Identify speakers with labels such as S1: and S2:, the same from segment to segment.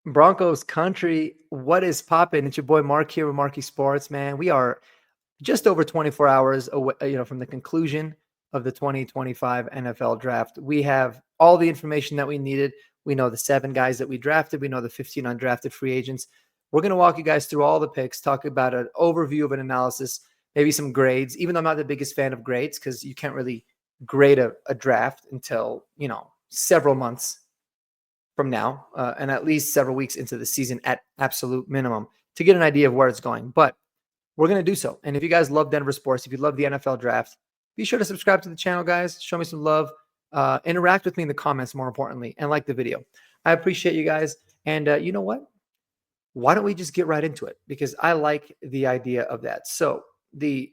S1: Broncos Country, what is popping? It's your boy Mark here with Marcky Sports, man. We are just over 24 hours away, from the conclusion of the 2025 NFL draft. We have all the information that we needed. We know the 7 guys that we drafted. We know the 15 undrafted free agents. We're going to walk you guys through all the picks, talk about an overview of an analysis, maybe some grades, even though I'm not the biggest fan of grades because you can't really grade a draft until, several months from now, and at least several weeks into the season at absolute minimum to get an idea of where it's going. But we're going to do so. And if you guys love Denver sports, if you love the NFL draft, be sure to subscribe to the channel, guys. Show me some love. Interact with me in the comments, more importantly, and like the video. I appreciate you guys. And you know what? Why don't we just get right into it? Because I like the idea of that. So there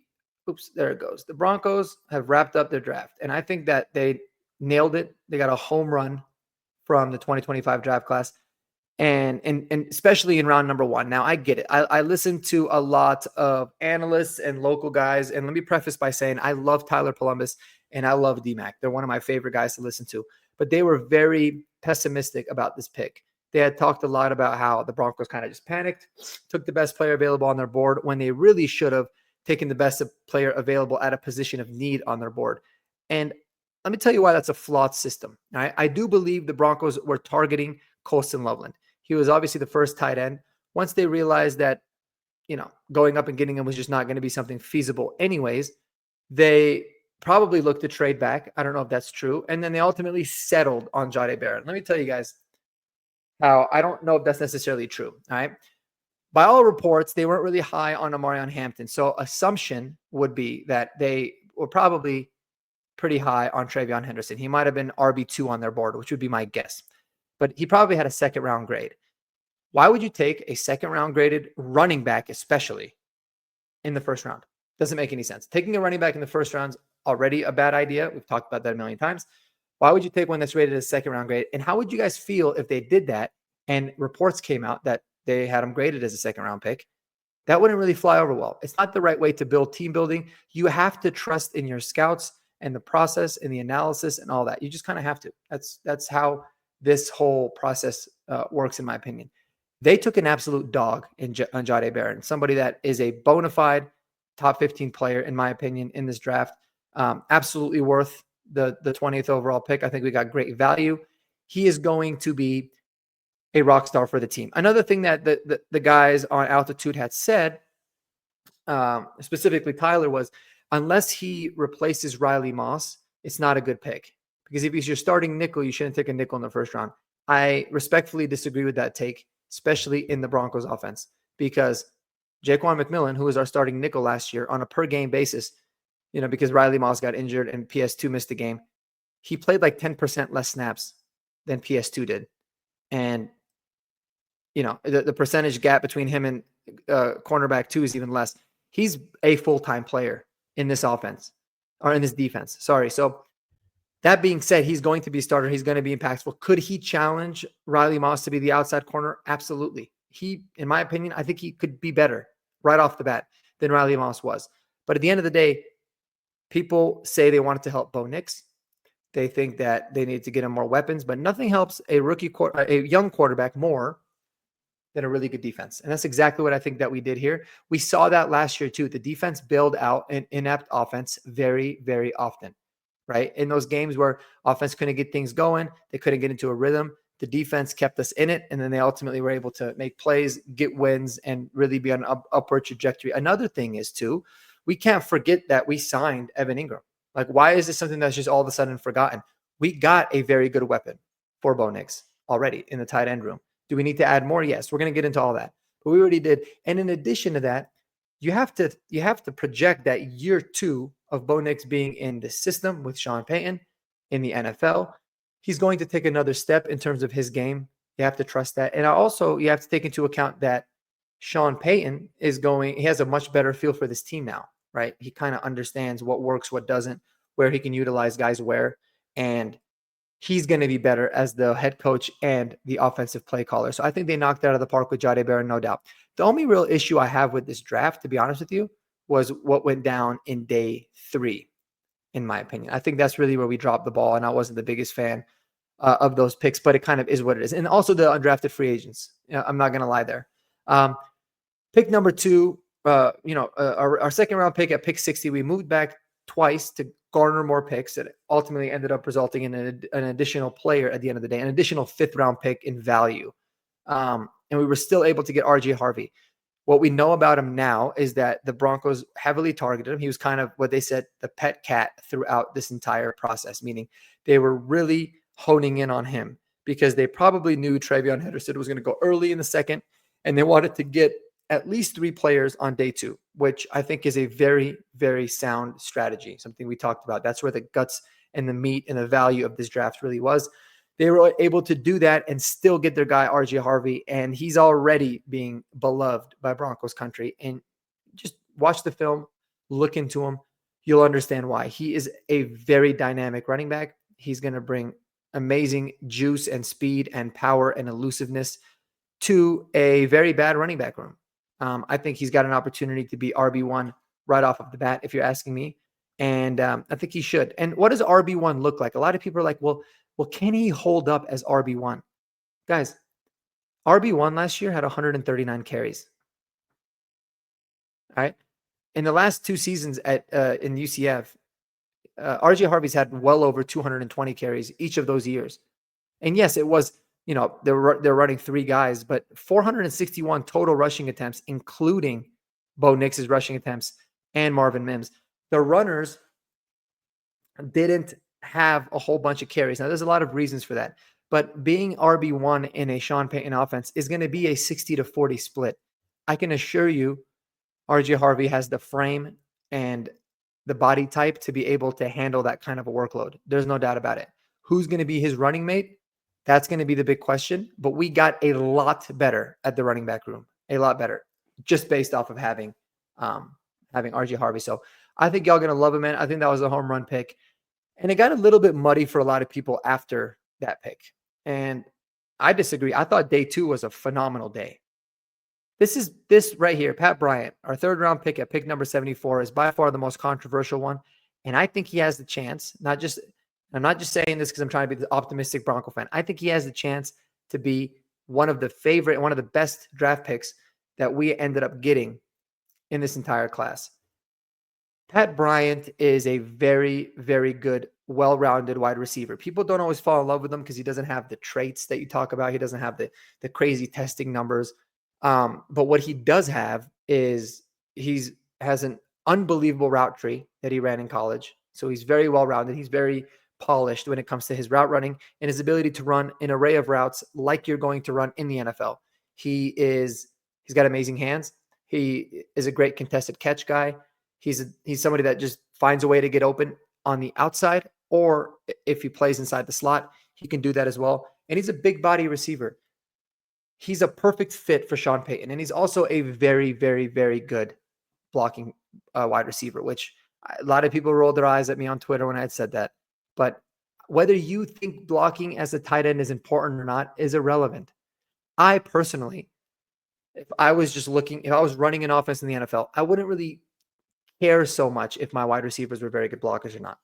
S1: it goes. The Broncos have wrapped up their draft. And I think that they nailed it. They got a home run from the 2025 draft class, and especially in round number 1. Now, I get it. I listen to a lot of analysts and local guys, and let me preface by saying I love Tyler Columbus and I love D-Mac. They're one of my favorite guys to listen to, but they were very pessimistic about this pick. They had talked a lot about how the Broncos kind of just panicked, took the best player available on their board when they really should have taken the best player available at a position of need on their board. And let me tell you why that's a flawed system. I do believe the Broncos were targeting Colston Loveland. He was obviously the first tight end. Once they realized that, going up and getting him was just not going to be something feasible anyways, they probably looked to trade back. I don't know if that's true. And then they ultimately settled on Jahdae Barrett. Let me tell you guys how I don't know if that's necessarily true. All right. By all reports, they weren't really high on Amarion Hampton. So assumption would be that they were probably pretty high on Travion Henderson. He might have been RB2 on their board, which would be my guess. But he probably had a second round grade. Why would you take a second round graded running back, especially in the first round? Doesn't make any sense. Taking a running back in the first round is already a bad idea. We've talked about that a million times. Why would you take one that's rated as second round grade? And how would you guys feel if they did that and reports came out that they had him graded as a second round pick? That wouldn't really fly over well. It's not the right way to build team building. You have to trust in your scouts and the process and the analysis and all that. You just kind of have to. That's how this whole process works, in my opinion. They took an absolute dog on Jahdae Barrett, somebody that is a bona fide top 15 player, in my opinion, in this draft. Absolutely worth the 20th overall pick. I think we got great value. He is going to be a rock star for the team. Another thing that the guys on Altitude had said, specifically Tyler, was unless he replaces Riley Moss, it's not a good pick. Because if he's your starting nickel, you shouldn't take a nickel in the first round. I respectfully disagree with that take, especially in the Broncos offense. Because Jaquan McMillan, who was our starting nickel last year on a per-game basis, because Riley Moss got injured and PS2 missed a game, he played like 10% less snaps than PS2 did. And, the percentage gap between him and cornerback 2 is even less. He's a full-time player in this offense, or in this defense. Sorry. So that being said, he's going to be a starter. He's going to be impactful. Could he challenge Riley Moss to be the outside corner? Absolutely. He, in my opinion, I think he could be better right off the bat than Riley Moss was. But at the end of the day, people say they wanted to help Bo Nix. They think that they need to get him more weapons, but nothing helps a young quarterback more than a really good defense. And that's exactly what I think that we did here. We saw that last year too. The defense bailed out an inept offense very, very often, right? In those games where offense couldn't get things going, they couldn't get into a rhythm, the defense kept us in it, and then they ultimately were able to make plays, get wins, and really be on an upward trajectory. Another thing is too, we can't forget that we signed Evan Ingram. Like, why is this something that's just all of a sudden forgotten? We got a very good weapon for Bo Nix already in the tight end room. Do we need to add more? Yes, we're going to get into all that, but we already did. And in addition to that, you have to project that year 2 of Bo Nix being in the system with Sean Payton in the NFL, he's going to take another step in terms of his game. You have to trust that. And also you have to take into account that Sean Payton he has a much better feel for this team now, right? He kind of understands what works, what doesn't, where he can utilize guys where, and he's going to be better as the head coach and the offensive play caller. So I think they knocked it out of the park with Jahdae Barrett, no doubt. The only real issue I have with this draft, to be honest with you, was what went down in day 3, in my opinion. I think that's really where we dropped the ball, and I wasn't the biggest fan of those picks, but it kind of is what it is. And also the undrafted free agents. I'm not going to lie there. Um, Pick number two, our second round pick at pick 60, we moved back twice to garner more picks. That ultimately ended up resulting in an additional player at the end of the day, an additional fifth round pick in value. And we were still able to get RJ Harvey. What we know about him now is that the Broncos heavily targeted him. He was kind of what they said, the pet cat throughout this entire process, meaning they were really honing in on him because they probably knew Travion Henderson was going to go early in the second, and they wanted to get at least three players on day two, which I think is a very, very sound strategy, something we talked about. That's where the guts and the meat and the value of this draft really was. They were able to do that and still get their guy, RJ Harvey, and he's already being beloved by Broncos Country. And just watch the film, look into him. You'll understand why. He is a very dynamic running back. He's going to bring amazing juice and speed and power and elusiveness to a very bad running back room. I think he's got an opportunity to be RB1 right off of the bat, if you're asking me. And I think he should. And what does RB1 look like? A lot of people are like, well, can he hold up as RB1? Guys, RB1 last year had 139 carries. All right. In the last two seasons in UCF, RJ Harvey's had well over 220 carries each of those years. And yes, it was, they're running three guys, but 461 total rushing attempts, including Bo Nix's rushing attempts and Marvin Mims. The runners didn't have a whole bunch of carries. Now, there's a lot of reasons for that, but being RB1 in a Sean Payton offense is going to be a 60-40 split. I can assure you, RJ Harvey has the frame and the body type to be able to handle that kind of a workload. There's no doubt about it. Who's going to be his running mate? That's going to be the big question. But we got a lot better at the running back room, a lot better, just based off of having RJ Harvey. So I think y'all going to love him, man. I think that was a home run pick. And it got a little bit muddy for a lot of people after that pick. And I disagree. I thought day two was a phenomenal day. This right here, Pat Bryant, our third round pick at pick number 74, is by far the most controversial one. And I think he has the chance, I'm not just saying this because I'm trying to be the optimistic Bronco fan. I think he has the chance to be one of the best draft picks that we ended up getting in this entire class. Pat Bryant is a very, very good, well-rounded wide receiver. People don't always fall in love with him because he doesn't have the traits that you talk about. He doesn't have the crazy testing numbers. But what he does have is has an unbelievable route tree that he ran in college. So he's very well-rounded. He's very polished when it comes to his route running and his ability to run an array of routes like you're going to run in the NFL. He's got amazing hands. He is a great contested catch guy. He's somebody that just finds a way to get open on the outside, or if he plays inside the slot, he can do that as well. And he's a big body receiver. He's a perfect fit for Sean Payton. And he's also a very, very, very good blocking wide receiver, which a lot of people rolled their eyes at me on Twitter when I had said that. But whether you think blocking as a tight end is important or not is irrelevant. I personally, if I was running an offense in the NFL, I wouldn't really care so much if my wide receivers were very good blockers or not.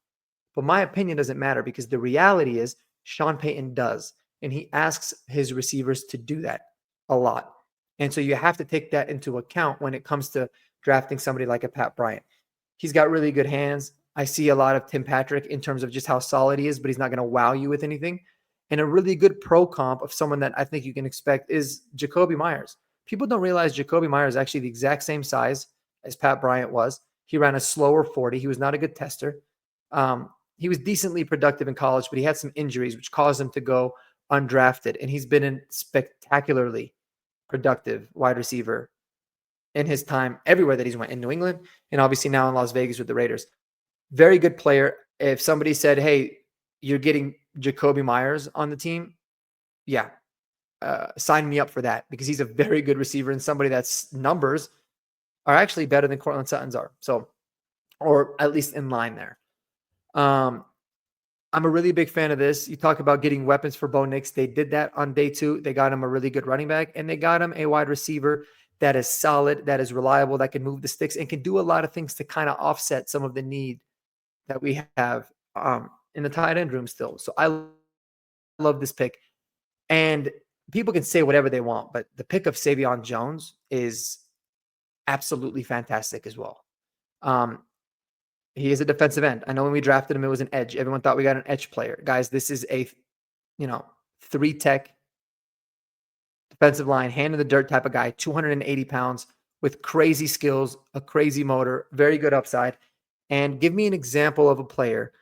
S1: But my opinion doesn't matter because the reality is Sean Payton does. And he asks his receivers to do that a lot. And so you have to take that into account when it comes to drafting somebody like a Pat Bryant. He's got really good hands. I see a lot of Tim Patrick in terms of just how solid he is, but he's not going to wow you with anything. And a really good pro comp of someone that I think you can expect is Jacoby Myers. People don't realize Jacoby Myers is actually the exact same size as Pat Bryant was. He ran a slower 40. He was not a good tester. He was decently productive in college, but he had some injuries, which caused him to go undrafted. And he's been a spectacularly productive wide receiver in his time everywhere that he's went, in New England and obviously now in Las Vegas with the Raiders. Very good player. If somebody said, hey, you're getting Jacoby Myers on the team, yeah, sign me up for that because he's a very good receiver and somebody that's numbers are actually better than Cortland Sutton's are. So, or at least in line there. I'm a really big fan of this. You talk about getting weapons for Bo Nix. They did that on day two. They got him a really good running back and they got him a wide receiver that is solid, that is reliable, that can move the sticks and can do a lot of things to kind of offset some of the need that we have in the tight end room still. So I love this pick. And people can say whatever they want, but the pick of Savion Jones is absolutely fantastic as well. Um, he is a defensive end. I know when we drafted him, it was an edge. Everyone thought we got an edge player. Guys, this is a, 3-tech defensive line, hand in the dirt type of guy, 280 pounds with crazy skills, a crazy motor, very good upside. And give me an example of a player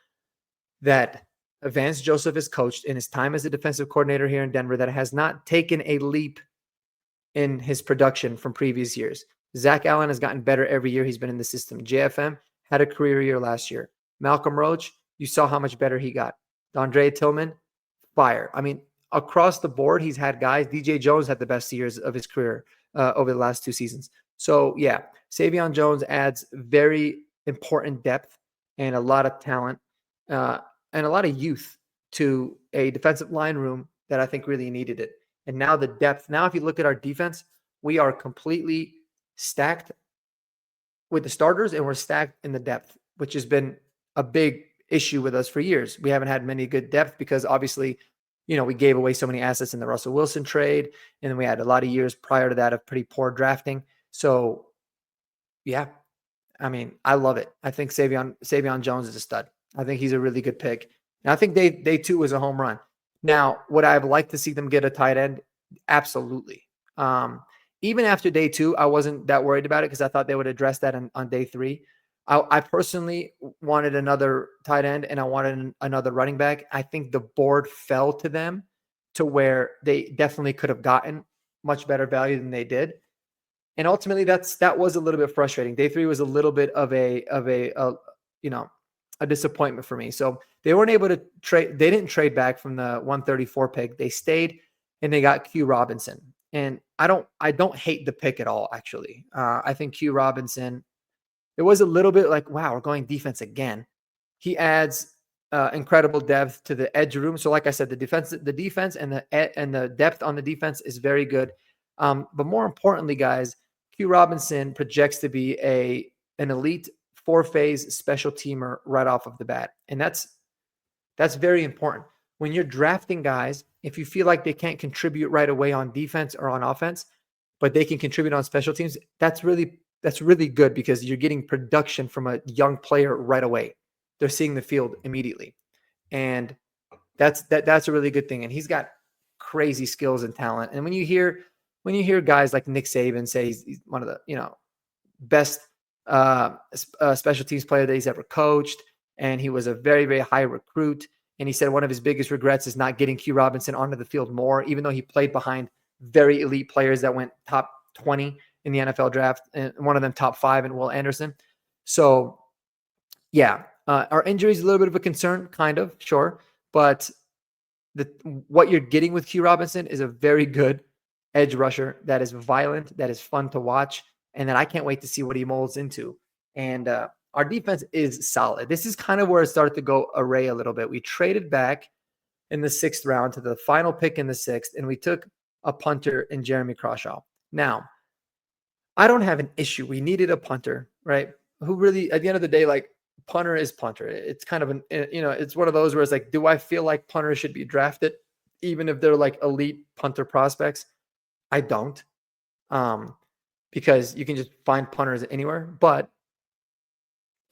S1: that Vance Joseph has coached in his time as a defensive coordinator here in Denver that has not taken a leap in his production from previous years. Zach Allen has gotten better every year he's been in the system. JFM had a career year last year. Malcolm Roach, you saw how much better he got. Dondre Tillman, fire. I mean, across the board, he's had guys. DJ Jones had the best years of his career over the last 2 seasons. So, yeah, Savion Jones adds very important depth and a lot of talent and a lot of youth to a defensive line room that I think really needed it. And now the depth. Now, if you look at our defense, we are completely stacked with the starters and we're stacked in the depth, which has been a big issue with us for years. We haven't had many good depth because obviously, we gave away so many assets in the Russell Wilson trade. And then we had a lot of years prior to that of pretty poor drafting. So, yeah, I mean, I love it. I think Savion Jones is a stud. I think he's a really good pick. And I think day 2 was a home run. Now, would I have liked to see them get a tight end? Absolutely. Even after day 2, I wasn't that worried about it because I thought they would address that on day 3. I personally wanted another tight end and I wanted another running back. I think the board fell to them to where they definitely could have gotten much better value than they did. And ultimately that was a little bit frustrating. Day 3 was a little bit of a disappointment for me. So they weren't able to trade. They didn't trade back from the 134 pick. They stayed and they got Q Robinson. And I don't hate the pick at all, actually. I think Q Robinson, it was a little bit like, wow, we're going defense again. He adds incredible depth to the edge room. So like I said, the defense and the depth on the defense is very good. But more importantly, guys, Q Robinson projects to be an elite 4-phase special teamer right off of the bat. And that's very important. When you're drafting guys, if you feel like they can't contribute right away on defense or on offense, but they can contribute on special teams, that's really good because you're getting production from a young player right away. They're seeing the field immediately. And that's a really good thing. And he's got crazy skills and talent. And when you hear guys like Nick Saban say he's one of the, best special teams player that he's ever coached, and he was a very, very high recruit. And he said one of his biggest regrets is not getting Q Robinson onto the field more, even though he played behind very elite players that went top 20 in the NFL draft, and one of them top 5 in Will Anderson. So, yeah, our injury is a little bit of a concern, kind of, sure. But what you're getting with Q Robinson is a very good edge rusher that is violent, that is fun to watch, and that I can't wait to see what he molds into. And our defense is solid. This is kind of where it started to go array a little bit. We traded back in the 6th round to the final pick in the 6th, and we took a punter in Jeremy Crawshaw. Now, I don't have an issue. We needed a punter, right? Who really, at the end of the day, like, punter is punter. It's kind of it's one of those where it's like, do I feel like punters should be drafted, even if they're like elite punter prospects? I don't, because you can just find punters anywhere. But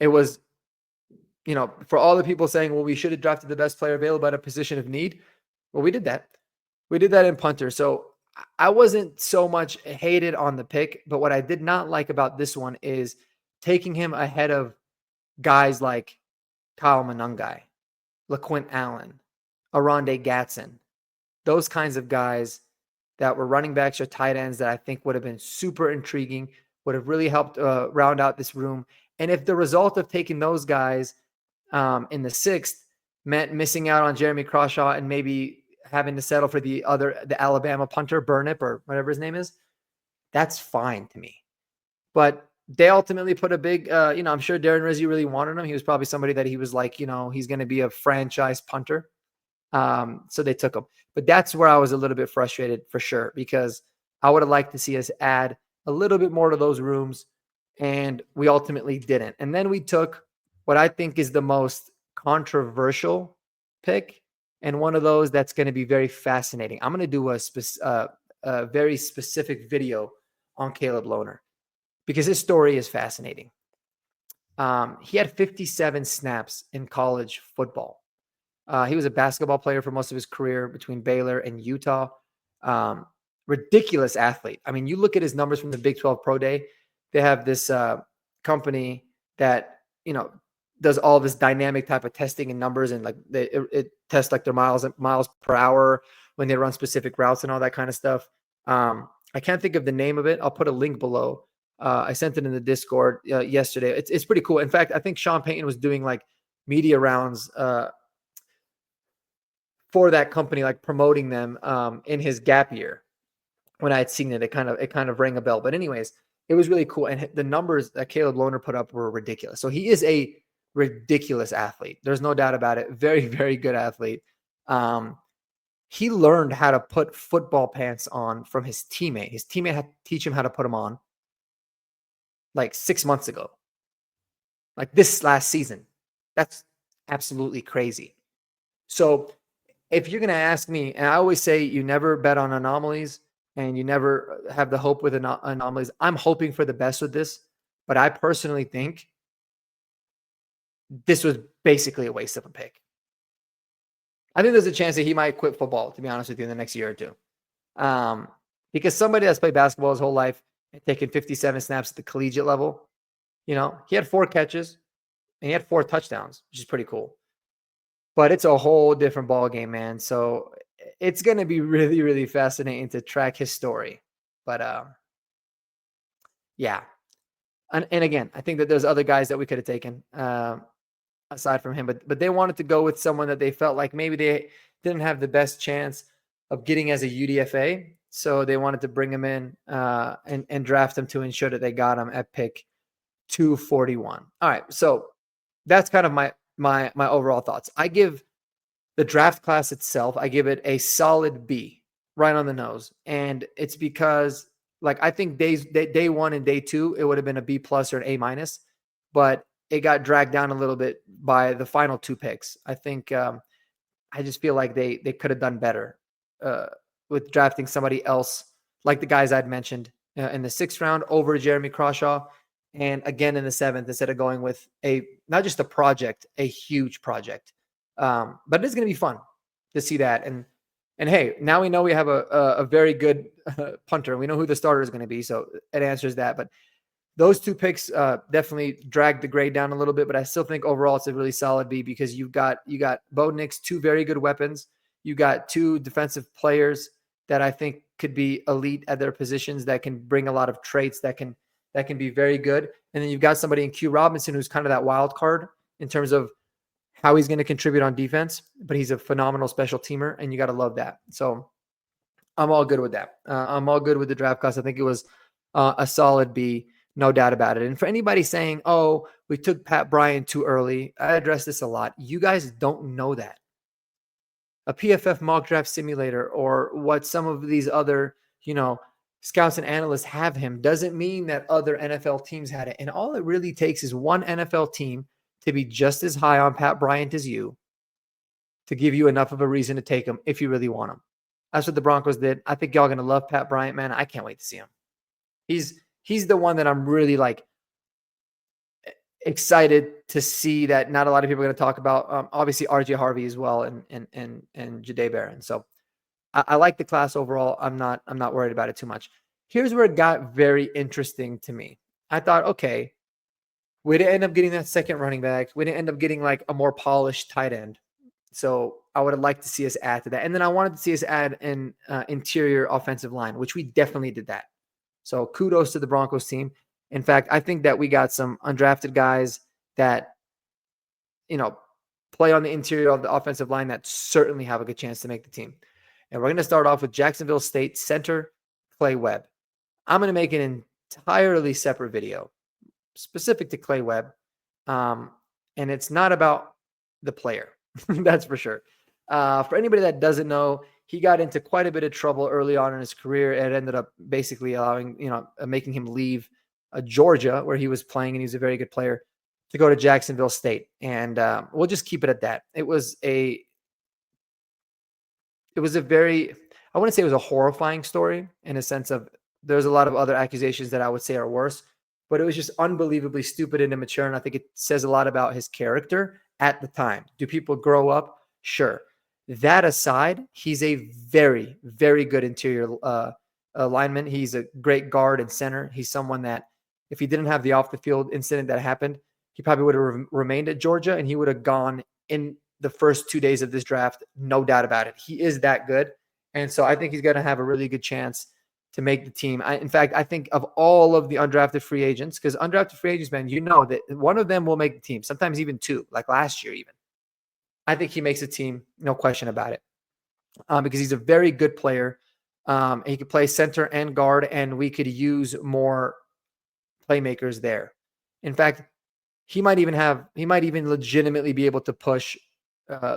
S1: it was, for all the people saying, well, we should have drafted the best player available at a position of need. Well, we did that. We did that in punter. So I wasn't so much hated on the pick, but what I did not like about this one is taking him ahead of guys like Kyle Monangai, LaQuint Allen, Aronde Gatson, those kinds of guys that were running backs or tight ends that I think would have been super intriguing, would have really helped round out this room. And if the result of taking those guys in the 6th meant missing out on Jeremy Crawshaw and maybe having to settle for the Alabama punter, Burnip or whatever his name is, that's fine to me. But they ultimately put a big, I'm sure Darren Rizzi really wanted him. He was probably somebody that he was like, he's going to be a franchise punter. So they took him. But that's where I was a little bit frustrated for sure, because I would have liked to see us add a little bit more to those rooms, and we ultimately didn't. And then we took what I think is the most controversial pick and one of those that's going to be very fascinating. I'm going to do a very specific video on Caleb Lohner because his story is fascinating. He had 57 snaps in college football. He was a basketball player for most of his career between Baylor and Utah. Ridiculous athlete. I mean, you look at his numbers from the Big 12 Pro Day. They have this company that, does all this dynamic type of testing and numbers, and like it tests like their miles per hour when they run specific routes and all that kind of stuff. I can't think of the name of it. I'll put a link below. I sent it in the Discord yesterday. It's pretty cool. In fact, I think Sean Payton was doing like media rounds for that company, like promoting them in his gap year. When I had seen it, it kind of rang a bell. But anyways, it was really cool. And the numbers that Caleb Lohner put up were ridiculous. So he is a ridiculous athlete. There's no doubt about it. Very, very good athlete. He learned how to put football pants on from his teammate. His teammate had to teach him how to put them on like 6 months ago. Like this last season. That's absolutely crazy. So if you're going to ask me, and I always say you never bet on anomalies and you never have the hope with anomalies. I'm hoping for the best with this, but I personally think this was basically a waste of a pick. I think there's a chance that he might quit football, to be honest with you, in the next year or two. Because somebody that's played basketball his whole life and taken 57 snaps at the collegiate level, he had 4 catches and he had 4 touchdowns, which is pretty cool. But it's a whole different ball game, man. So it's going to be really, really fascinating to track his story. But yeah. And again, I think that there's other guys that we could have taken aside from him, but they wanted to go with someone that they felt like maybe they didn't have the best chance of getting as a UDFA. So they wanted to bring him in and draft him to ensure that they got him at pick 241. All right. So that's kind of my overall thoughts. I give the draft class itself, I give it a solid B, right on the nose. And it's because I think day 1 and day 2, it would have been a B+ or an A-, but it got dragged down a little bit by the final 2 picks. I think I just feel like they could have done better with drafting somebody else, like the guys I'd mentioned in the 6th round over Jeremy Crawshaw, and again in the 7th, instead of going with not just a project, a huge project. But it is going to be fun to see that. And hey, now we know we have a very good punter. We know who the starter is going to be, so it answers that. But those 2 picks definitely dragged the grade down a little bit, but I still think overall it's a really solid B because you got Bo Nix, 2 very good weapons. You got 2 defensive players that I think could be elite at their positions, that can bring a lot of traits that can be very good. And then you've got somebody in Q Robinson who's kind of that wild card in terms of how he's going to contribute on defense, but he's a phenomenal special teamer, and you got to love that. So I'm all good with that. I'm all good with the draft class. I think it was a solid B, no doubt about it. And for anybody saying, oh, we took Pat Bryant too early, I address this a lot. You guys don't know that. A PFF mock draft simulator or what some of these other, scouts and analysts have him doesn't mean that other NFL teams had it. And all it really takes is one NFL team to be just as high on Pat Bryant as you to give you enough of a reason to take him if you really want him. That's what the Broncos did. I think y'all going to love Pat Bryant, man. I can't wait to see him. He's the one that I'm really excited to see that not a lot of people are going to talk about. Obviously RJ Harvey as well and Jahdae Barron. So I like the class overall. I'm not worried about it too much. Here's where it got very interesting to me. I thought, okay, we didn't end up getting that second running back. We didn't end up getting a more polished tight end. So I would have liked to see us add to that. And then I wanted to see us add an interior offensive line, which we definitely did that. So kudos to the Broncos team. In fact, I think that we got some undrafted guys that, play on the interior of the offensive line that certainly have a good chance to make the team. And we're going to start off with Jacksonville State center Clay Webb. I'm going to make an entirely separate video specific to Clay Webb. And it's not about the player. That's for sure. For anybody that doesn't know, he got into quite a bit of trouble early on in his career. It ended up basically making him leave Georgia, where he was playing, and he was a very good player, to go to Jacksonville State. And we'll just keep it at that. It was a it was a very, I wouldn't say it was a horrifying story in a sense of there's a lot of other accusations that I would say are worse, but it was just unbelievably stupid and immature. And I think it says a lot about his character at the time. Do people grow up? Sure. That aside, he's a very, very good interior lineman. He's a great guard and center. He's someone that if he didn't have the off the field incident that happened, he probably would have remained at Georgia and he would have gone in the first 2 days of this draft. No doubt about it. He is that good. And so I think he's going to have a really good chance to make the team. In fact, I think of all of the undrafted free agents, because undrafted free agents, man, you know that one of them will make the team, sometimes even two, like last year even. I think he makes a team, no question about it, because he's a very good player. He could play center and guard, and we could use more playmakers there. In fact, he might even legitimately be able to push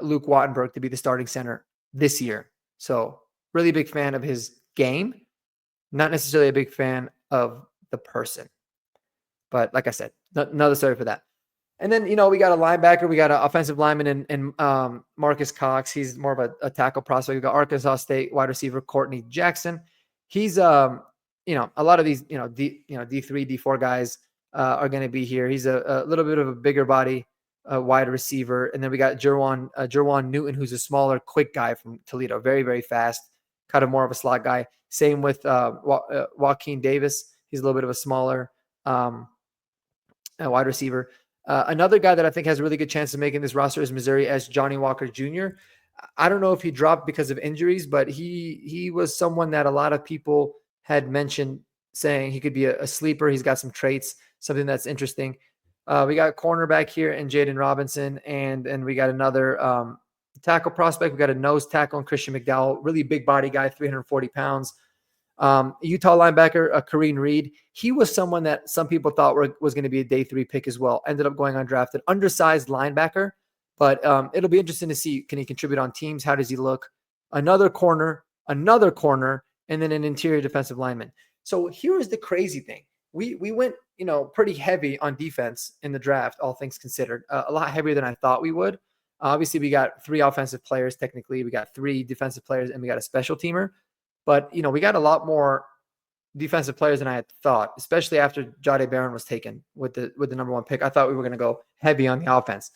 S1: Luke Wattenberg to be the starting center this year. So really big fan of his game, not necessarily a big fan of the person. But like I said, another story for that. And then, we got a linebacker. We got an offensive lineman in Marcus Cox. He's more of a tackle prospect. We got Arkansas State wide receiver Courtney Jackson. He's, a lot of these, D3, D4 guys are going to be here. He's a little bit of a bigger body wide receiver. And then we got Jerwan Newton, who's a smaller, quick guy from Toledo. Very, very fast, kind of more of a slot guy. Same with Joaquin Davis. He's a little bit of a smaller wide receiver. Another guy that I think has a really good chance of making this roster is Missouri as Johnny Walker Jr. I don't know if he dropped because of injuries, but he was someone that a lot of people had mentioned saying he could be a sleeper. He's got some traits, something that's interesting. We got cornerback here and Jaden Robinson, and we got another tackle prospect. We got a nose tackle and Christian McDowell, really big body guy, 340 pounds. Utah linebacker, Kareem Reed. He was someone that some people thought was going to be a day 3 pick as well. Ended up going undrafted, undersized linebacker, but it'll be interesting to see, can he contribute on teams? How does he look? Another corner, and then an interior defensive lineman. So here's the crazy thing. We went, pretty heavy on defense in the draft, all things considered, a lot heavier than I thought we would. Obviously, we got 3 offensive players. Technically, we got 3 defensive players, and we got a special teamer. But, we got a lot more defensive players than I had thought, especially after Jahdae Barron was taken with the number 1 pick. I thought we were going to go heavy on the offense.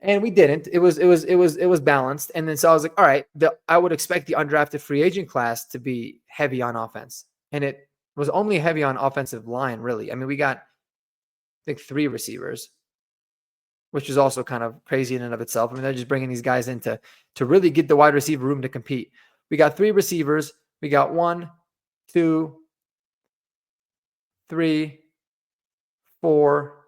S1: And we didn't. It was balanced. And then so I was like, all right, I would expect the undrafted free agent class to be heavy on offense. And it was only heavy on offensive line, really. I mean, we got, I think, 3 receivers, which is also kind of crazy in and of itself. I mean, they're just bringing these guys in to really get the wide receiver room to compete. We got 3 receivers. We got 1, 2, 3, 4,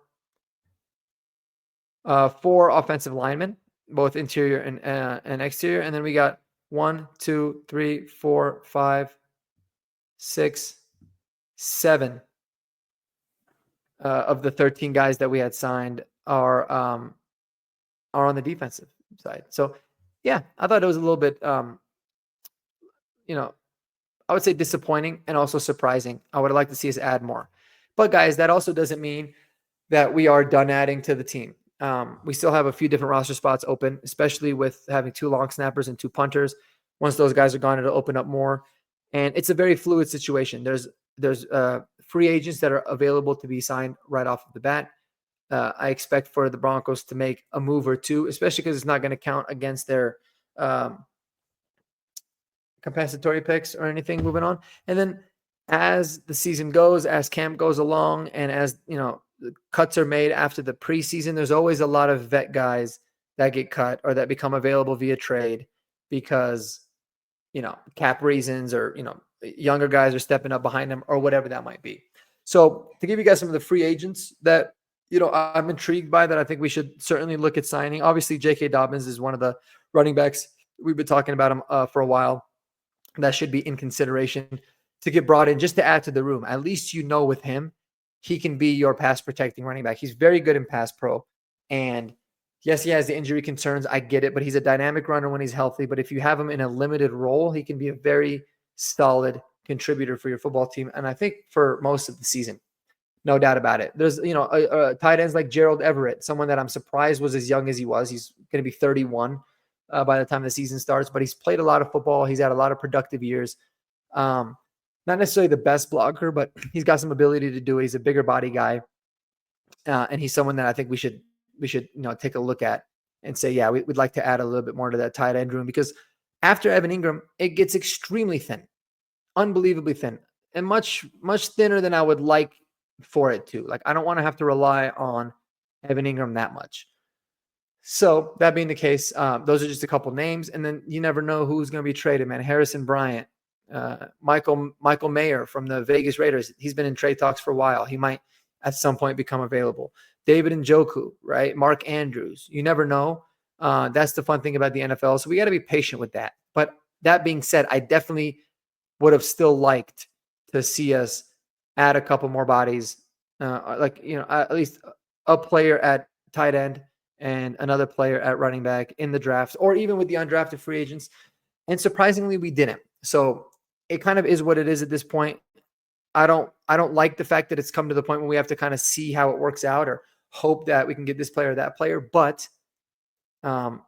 S1: 4 offensive linemen, both interior and exterior. And then we got 1, 2, 3, 4, 5, 6, 7 of the 13 guys that we had signed are on the defensive side. So yeah, I thought it was a little bit, I would say disappointing and also surprising. I would like to see us add more. But guys, that also doesn't mean that we are done adding to the team. We still have a few different roster spots open, especially with having 2 long snappers and 2 punters. Once those guys are gone, it'll open up more. And it's a very fluid situation. There's free agents that are available to be signed right off of the bat. I expect for the Broncos to make a move or 2, especially because it's not going to count against their compensatory picks or anything moving on. And then as the season goes, as camp goes along, and as the cuts are made after the preseason, there's always a lot of vet guys that get cut or that become available via trade because cap reasons, or younger guys are stepping up behind them, or whatever that might be. So to give you guys some of the free agents that I'm intrigued by, that I think we should certainly look at signing. Obviously, J.K. Dobbins is one of the running backs. We've been talking about him for a while. That should be in consideration to get brought in just to add to the room. At least with him, he can be your pass protecting running back. He's very good in pass pro. And yes, he has the injury concerns. I get it, but he's a dynamic runner when he's healthy. But if you have him in a limited role, he can be a very solid contributor for your football team. And I think for most of the season, no doubt about it. There's, tight ends like Gerald Everett, someone that I'm surprised was as young as he was. He's going to be 31. by the time the season starts, but he's played a lot of football. He's had a lot of productive years. Not necessarily the best blocker, but he's got some ability to do it. He's a bigger body guy. And he's someone that I think we should take a look at and say, yeah, we'd like to add a little bit more to that tight end room, because after Evan Ingram, it gets extremely thin, unbelievably thin, and much, much thinner than I would like for it to. Like, I don't want to have to rely on Evan Ingram that much. So that being the case, those are just a couple names, and then you never know who's going to be traded, man. Harrison Bryant, Michael Mayer from the Vegas Raiders. He's been in trade talks for a while. He might at some point become available. David Njoku, right? Mark Andrews. You never know. That's the fun thing about the NFL. So we got to be patient with that. But that being said, I definitely would have still liked to see us add a couple more bodies, at least a player at tight end and another player at running back in the draft, or even with the undrafted free agents. And surprisingly, we didn't. So it kind of is what it is at this point. I don't like the fact that it's come to the point where we have to kind of see how it works out or hope that we can get this player or that player. But we're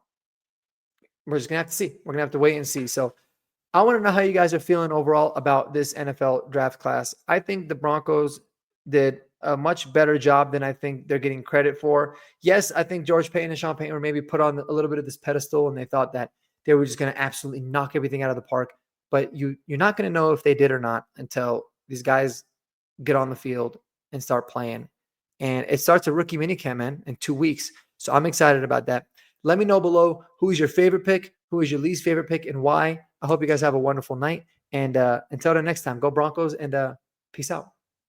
S1: just going to have to see. We're going to have to wait and see. So I want to know how you guys are feeling overall about this NFL draft class. I think the Broncos did a much better job than I think they're getting credit for. Yes, I think George Payton and Sean Payton were maybe put on a little bit of this pedestal, and they thought that they were just going to absolutely knock everything out of the park. But you're not going to know if they did or not until these guys get on the field and start playing. And it starts a rookie minicamp, man, in 2 weeks. So I'm excited about that. Let me know below who is your favorite pick, who is your least favorite pick, and why. I hope you guys have a wonderful night. And until the next time, go Broncos, and peace out.